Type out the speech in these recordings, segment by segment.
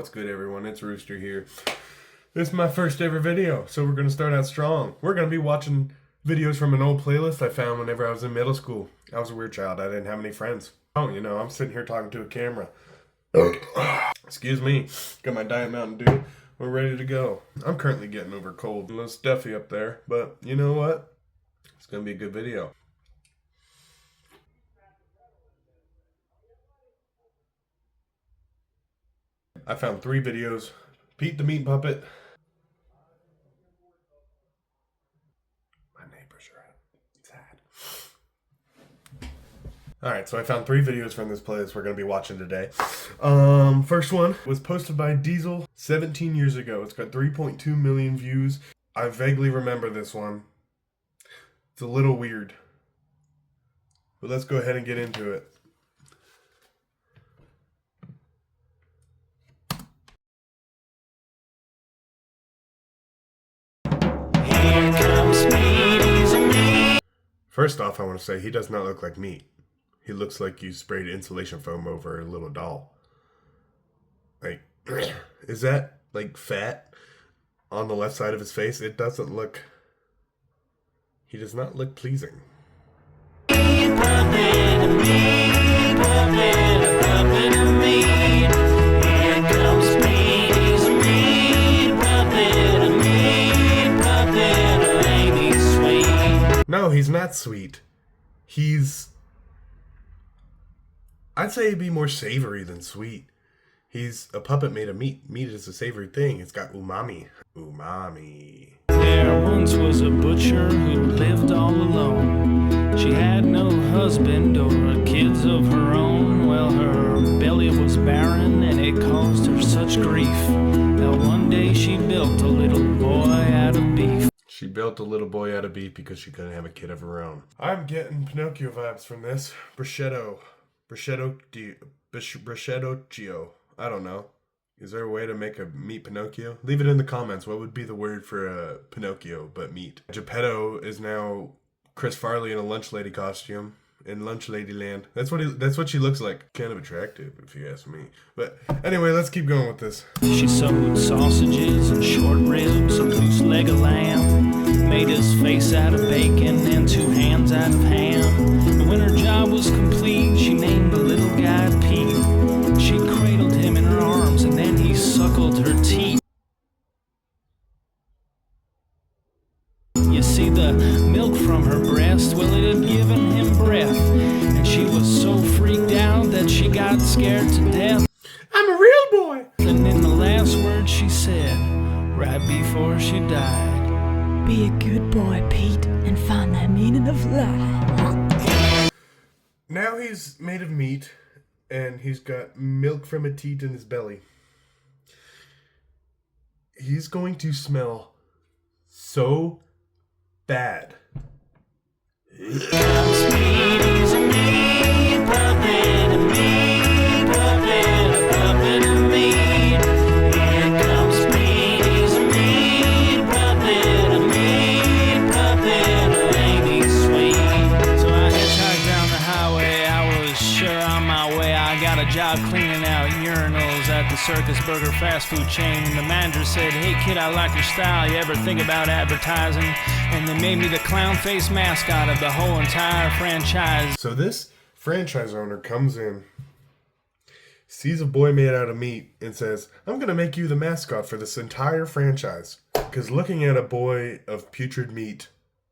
What's good, everyone? It's Rooster here. This is my first ever video, so we're going to start out strong. We're going to be watching videos from an old playlist I found whenever I was in middle school. I was a weird child. I didn't have any friends. Oh, I'm sitting here talking to a camera. Excuse me. Got my Diet Mountain Dew. We're ready to go. I'm currently getting over cold. A little stuffy up there, but you know what? It's going to be a good video. I found 3 videos. Pete the Meat Puppet. My neighbors are sad. Alright, so I found 3 videos from this playlist we're going to be watching today. First one was posted by Diesel 17 years ago. It's got 3.2 million views. I vaguely remember this one. It's a little weird. But let's go ahead and get into it. First off, I want to say he does not look like meat. He looks like you sprayed insulation foam over a little doll. Like, is that like fat on the left side of his face? It doesn't look... He does not look pleasing. No, he's not sweet. I'd say he'd be more savory than sweet. He's a puppet made of meat. Meat is a savory thing. It's got umami. Umami. There once was a butcher who lived all alone. She had no husband or kids of her own. Well, her belly was barren and it caused her such grief that one day she built a little boy out of beef. She built a little boy out of beef because she couldn't have a kid of her own. I'm getting Pinocchio vibes from this. Bruschetto Gio. I don't know. Is there a way to make a meat Pinocchio? Leave it in the comments. What would be the word for a Pinocchio but meat? Geppetto is now Chris Farley in a lunch lady costume in Lunch Lady Land. That's what she looks like. Kind of attractive, if you ask me. But anyway, let's keep going with this. She sewed sausages and short ribs, a loose leg of lamb, made his face out of bacon and 2 hands out of ham. And when her job was complete, she named the little guy Pete. She cradled him in her arms and then he suckled her teeth. You see, the milk from her breast, well, it had given him breath. And she was so freaked out that she got scared to death. I'm a real boy! And in the last words she said, right before she died, be a good boy, Pete, and find the meaning of life. Now he's made of meat, and he's got milk from a teat in his belly. He's going to smell so bad. Job cleaning out urinals at the Circus Burger fast food chain, and the manager said, hey kid, I like your style, you ever think about advertising? And they made me the clown face mascot of the whole entire franchise. So this franchise owner comes in, sees a boy made out of meat, and says, I'm gonna make you the mascot for this entire franchise, because looking at a boy of putrid meat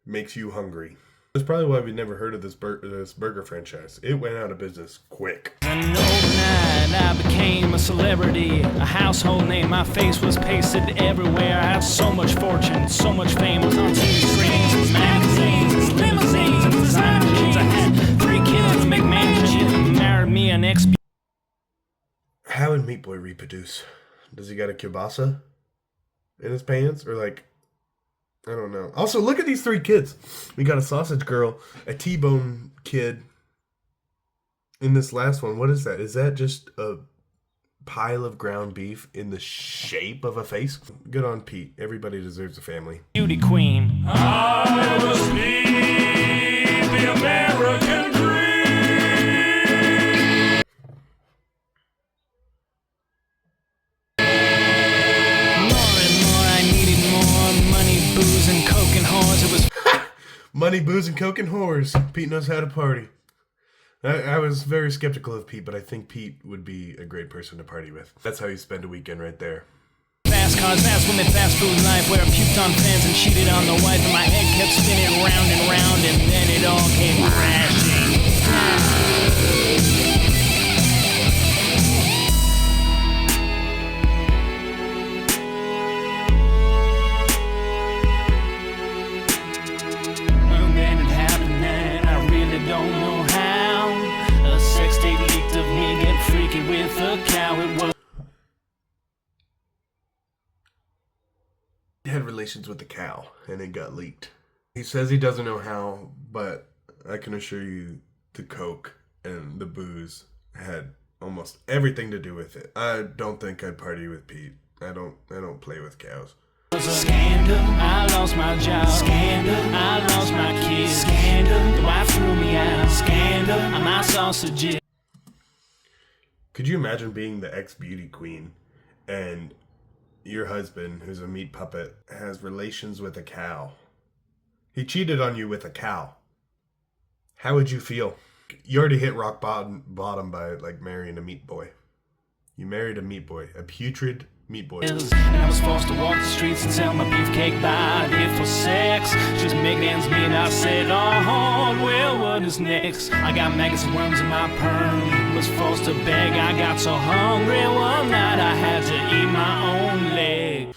makes you hungry. That's probably why we never heard of this burger franchise. It went out of business quick. And overnight I became a celebrity, a household name. My face was pasted everywhere. I had so much fortune, so much fame. Was on TV screens, magazines, limousines, and designer jeans. I had 3 kids, make mansion, married me an ex. How would Meat Boy reproduce? Does he got a kielbasa in his pants? Or like... I don't know. Also, look at these 3 kids. We got a sausage girl, a T-bone kid. In this last one, what is that? Is that just a pile of ground beef in the shape of a face? Good on Pete. Everybody deserves a family. Beauty queen. I was Pete, the American dream. Money, booze, and coke and whores. Pete knows how to party. I was very skeptical of Pete, but I think Pete would be a great person to party with. That's how you spend a weekend right there. Fast cars, fast women, fast food life, where I puked on fans and cheated on the wife, and my head kept spinning round and round, and then it all came crashing. And then it happened, and I really don't know how. A sex tape leaked of me getting freaky with a cow. It was He had relations with a cow, and it got leaked. He says he doesn't know how, but I can assure you the coke and the booze had almost everything to do with it. I don't think I'd party with Pete. I don't play with cows. a scandal. I lost my job. Scandal. I lost my kids. Scandal. The wife threw me out. Scandal. I'm my sausages. Could you imagine being the ex-beauty queen and your husband, who's a meat puppet, has relations with a cow? He cheated on you with a cow. How would you feel? You already hit rock bottom by like marrying a meat boy. You married a meat boy, a putrid meat boy. And I was forced to walk the streets and sell my beefcake body for sex. Just making ends meet. I said, oh, well, what is next? I got maggots and worms in my perm. Was forced to beg. I got so hungry one night I had to eat my own leg.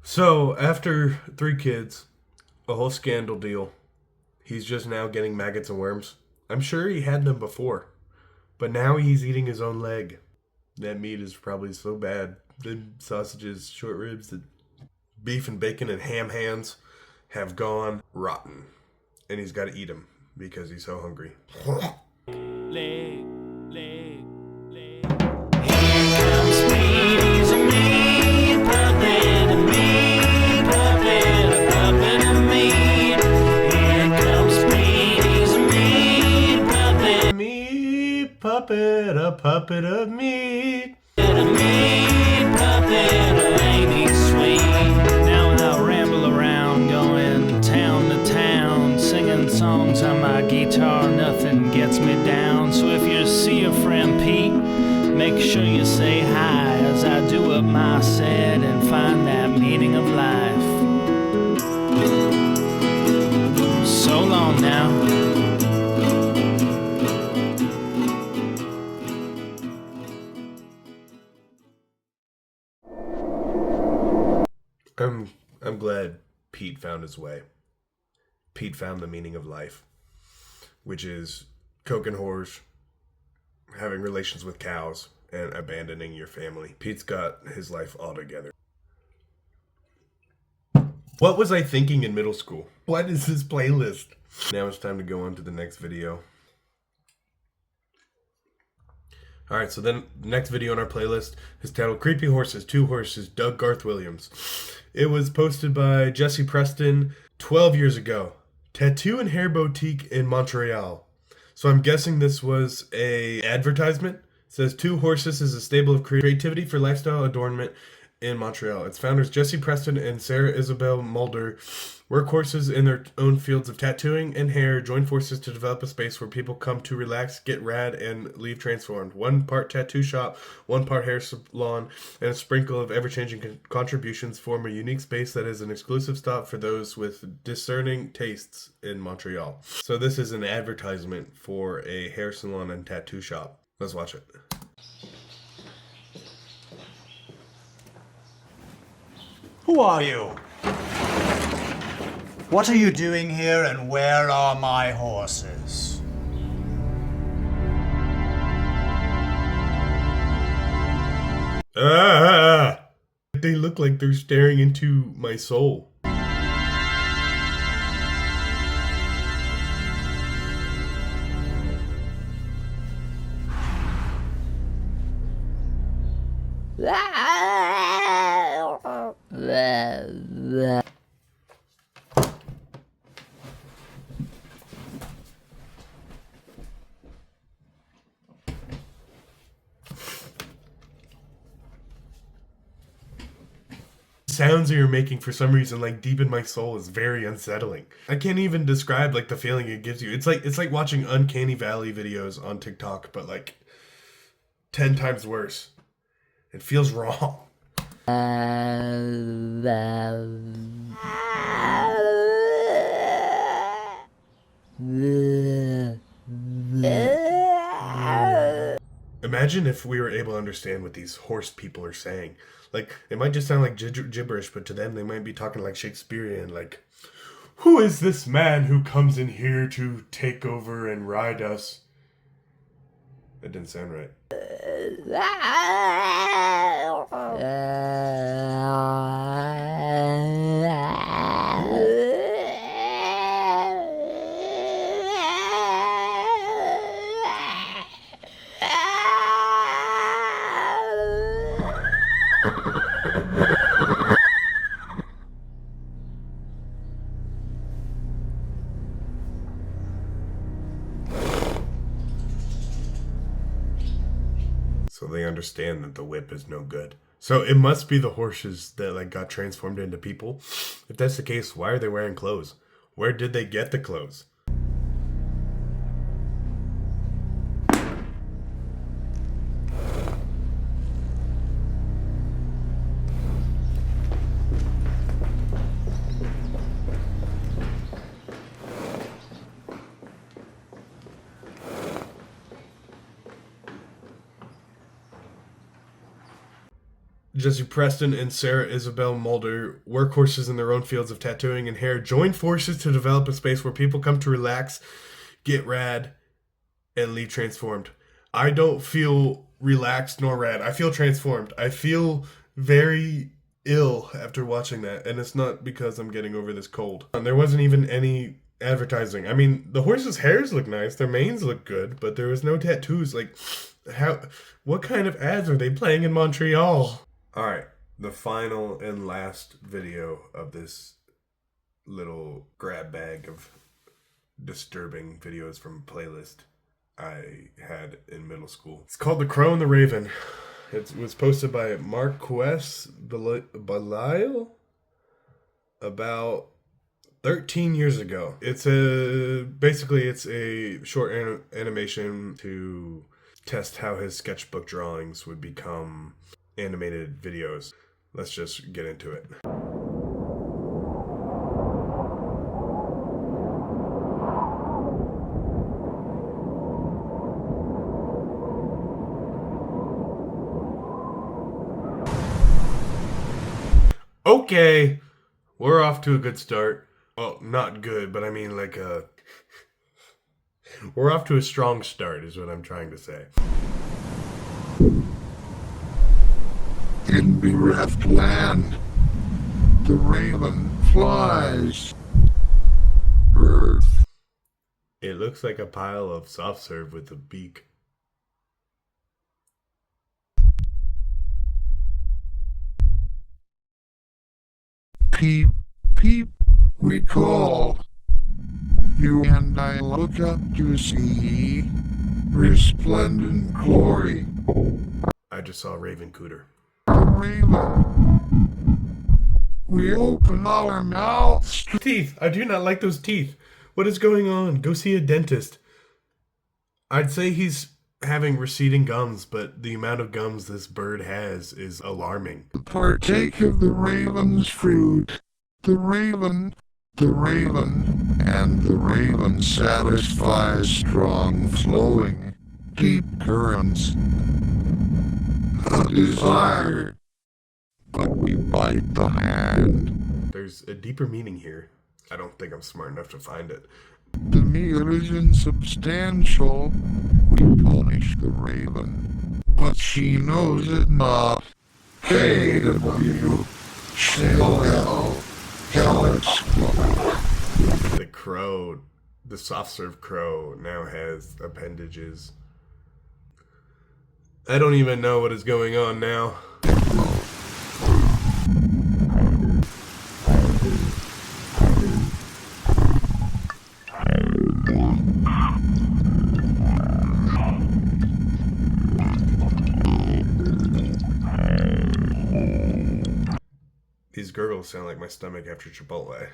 So, after 3 kids, a whole scandal deal, he's just now getting maggots and worms. I'm sure he had them before, but now he's eating his own leg. That meat is probably so bad. The sausages, short ribs, the beef and bacon and ham hands have gone rotten. And he's got to eat them because he's so hungry. Leg, leg, leg. Here comes Pete, he's a meat puppet, a meat puppet, a puppet of meat. Here comes Pete, he's a meat puppet, Meat puppet, a puppet of meat. a meat puppet, ain't he sweet? Now I'll ramble around, going town to town, singing songs on my guitar, nothing gets me down. So if you see a friend Pete, make sure you say hi as I do up my set and find that meaning of life. So long now. I'm glad Pete found his way. Pete found the meaning of life, which is coke and whores, having relations with cows, and abandoning your family. Pete's got his life all together. What was I thinking in middle school? What is this playlist? Now it's time to go on to the next video. Alright, so then the next video on our playlist is titled Creepy Horses, 2 Horses, Doug Garth Williams. It was posted by Jesse Preston 12 years ago. Tattoo and Hair Boutique in Montreal. So I'm guessing this was a advertisement. It says 2 Horses is a stable of creativity for lifestyle adornment in Montreal. Its founders Jesse Preston and Sarah Isabel Mulder, workhorses in their own fields of tattooing and hair, join forces to develop a space where people come to relax, get rad, and leave transformed. 1 part tattoo shop, 1 part hair salon, and a sprinkle of ever-changing contributions form a unique space that is an exclusive stop for those with discerning tastes in Montreal. So this is an advertisement for a hair salon and tattoo shop. Let's watch it. Who are you? What are you doing here, and where are my horses? Ah! They look like they're staring into my soul. sounds that you're making for some reason, like deep in my soul, is very unsettling. I can't even describe like the feeling it gives you. It's like watching Uncanny Valley videos on TikTok, but like 10 times worse. It feels wrong. Imagine if we were able to understand what these horse people are saying. Like, it might just sound like gibberish, but to them they might be talking like Shakespearean, like, "Who is this man who comes in here to take over and ride us?" That didn't sound right. So they understand that the whip is no good. So it must be the horses that like got transformed into people. If that's the case, why are they wearing clothes? Where did they get the clothes? Jesse Preston and Sarah Isabel Mulder, workhorses in their own fields of tattooing and hair, join forces to develop a space where people come to relax, get rad, and leave transformed. I don't feel relaxed nor rad. I feel transformed. I feel very ill after watching that, and it's not because I'm getting over this cold. And there wasn't even any advertising. I mean, the horses' hairs look nice, their manes look good, but there was no tattoos. Like, what kind of ads are they playing in Montreal? Alright, the final and last video of this little grab bag of disturbing videos from a playlist I had in middle school. It's called The Crow and the Raven. It was posted by Marquess Belial about 13 years ago. It's basically a short animation to test how his sketchbook drawings would become animated videos. Let's just get into it. Okay, we're off to a good start. Well, not good, but I mean like we're off to a strong start is what I'm trying to say. In bereft land, the raven flies. Bird. It looks like a pile of soft serve with a beak. Peep, peep, we call. You and I look up to see resplendent glory. I just saw Raven Cooter. Raven. We open our mouths. Teeth! I do not like those teeth. What is going on? Go see a dentist. I'd say he's having receding gums, but the amount of gums this bird has is alarming. Partake of the raven's fruit. The raven, and the raven satisfies strong flowing, deep currents. The desire, but we bite the hand. There's a deeper meaning here. I don't think I'm smart enough to find it. The meal is insubstantial. We punish the raven, but she knows it not. KW, still hell explode. The crow, the soft serve crow, now has appendages. I don't even know what is going on now. These These gurgles sound like my stomach after Chipotle.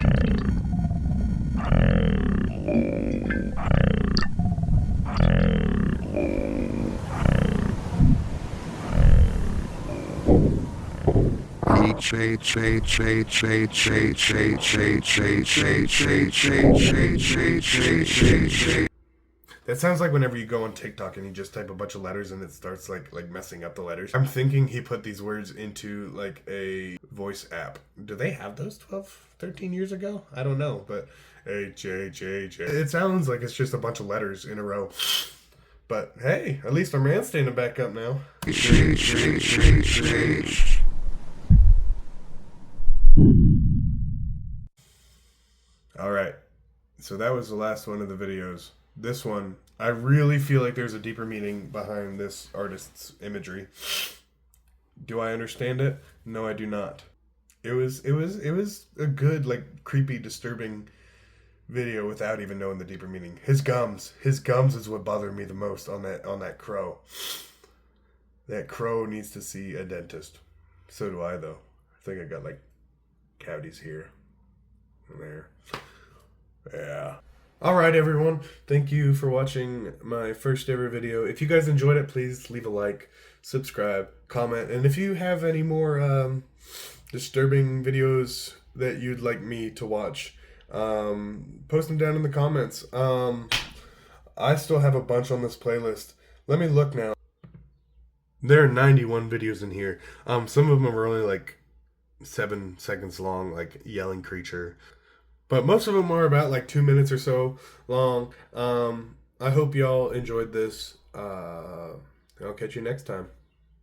That sounds like whenever you go on TikTok and you just type a bunch of letters and it starts like messing up the letters. I'm thinking he put these words into like a voice app. Do they have those 12, 13 years ago? I don't know, but H-H-H. It sounds like it's just a bunch of letters in a row. But hey, at least our man's standing back up now. Alright, so that was the last one of the videos. This one, I really feel like there's a deeper meaning behind this artist's imagery. Do I understand it? No, I do not. It was a good, like, creepy, disturbing video without even knowing the deeper meaning. His gums is what bothered me the most on that crow. That crow needs to see a dentist. So do I, though. I think I got like cavities here and there. Yeah. Alright everyone, thank you for watching my first ever video. If you guys enjoyed it, please leave a like, subscribe, comment, and if you have any more disturbing videos that you'd like me to watch, post them down in the comments. I still have a bunch on this playlist. Let me look now. There are 91 videos in here. Some of them are only like 7 seconds long, like yelling creature. But most of them are about like 2 minutes or so long. I hope y'all enjoyed this. I'll catch you next time.